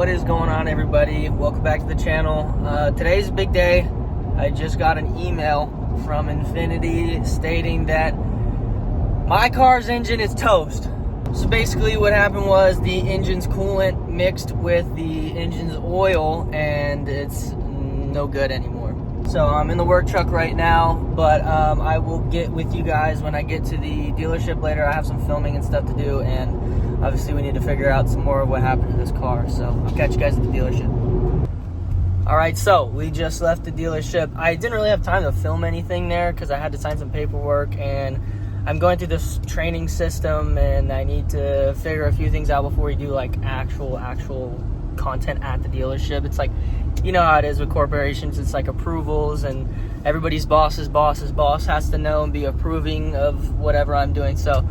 What is going on, everybody? Welcome back to the channel. Today's a big day. I just got an email from Infiniti stating that my car's engine is toast. So basically what happened was the engine's coolant mixed with the engine's oil and it's no good anymore. So I'm in the work truck right now, but I will get with you guys when I get to the dealership later. I have some filming and stuff to do, and obviously we need to figure out some more of what happened to this car. So I'll catch you guys at the dealership. All right, so we just left the dealership. I didn't really have time to film anything there because I had to sign some paperwork, and I'm going through this training system, and I need to figure a few things out before we do like actual content at the dealership. It's like, you know how it is with corporations. It's like approvals, and everybody's boss's boss has to know and be approving of whatever I'm doing. So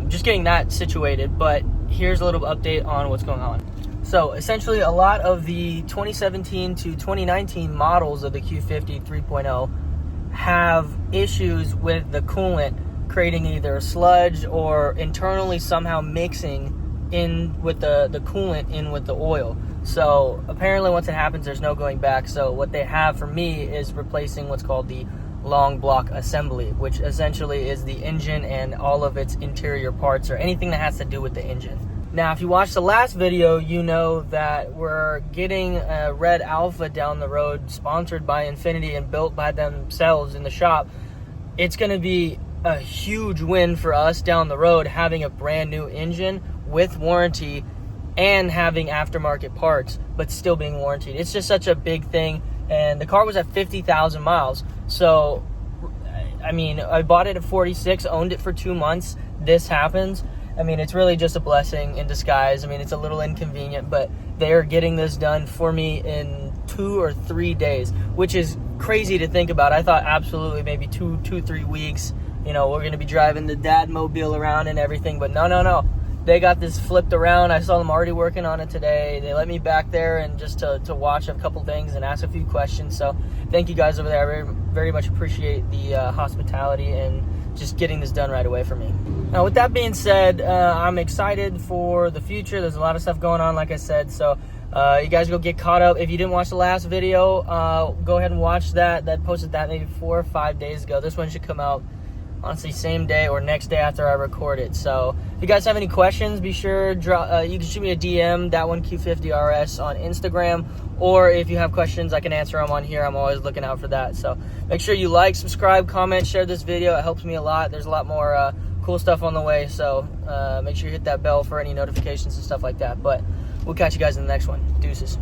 just getting that situated. But here's a little update on what's going on. So essentially, a lot of the 2017 to 2019 models of the Q50 3.0 have issues with the coolant creating either sludge or internally somehow mixing in with the coolant in with the oil. So apparently once it happens, there's no going back. So what they have for me is replacing what's called the long block assembly, which essentially is the engine and all of its interior parts or anything that has to do with the engine. Now, if you watched the last video, you know that we're getting a red Alpha down the road, sponsored by Infiniti and built by themselves in the shop. It's going to be a huge win for us down the road, having a brand new engine with warranty and having aftermarket parts, but still being warranted. It's just such a big thing. And the car was at 50,000 miles. So, I mean, I bought it at 46, owned it for 2 months. This happens. I mean, it's really just a blessing in disguise. I mean, it's a little inconvenient, but they're getting this done for me in 2 or 3 days, which is crazy to think about. I thought absolutely maybe 3 weeks. You know, we're going to be driving the dad mobile around and everything, but no. They got this flipped around. I saw them already working on it today. They let me back there and just to watch a couple things and ask a few questions. So thank you guys over there. I very, very much appreciate the hospitality and just getting this done right away for me. Now, with that being said, I'm excited for the future. There's a lot of stuff going on, like I said. So you guys go get caught up. If you didn't watch the last video, go ahead and watch that. That posted that maybe 4 or 5 days ago. This one should come out honestly same day or next day after I record it. So if you guys have any questions, be sure you can shoot me a DM, that one Q50RS on Instagram, or if you have questions, I can answer them on here. I'm always looking out for that. So make sure you like, subscribe, comment, share this video. It helps me a lot. There's a lot more cool stuff on the way, so make sure you hit that bell for any notifications and stuff like that. But we'll catch you guys in the next one. Deuces.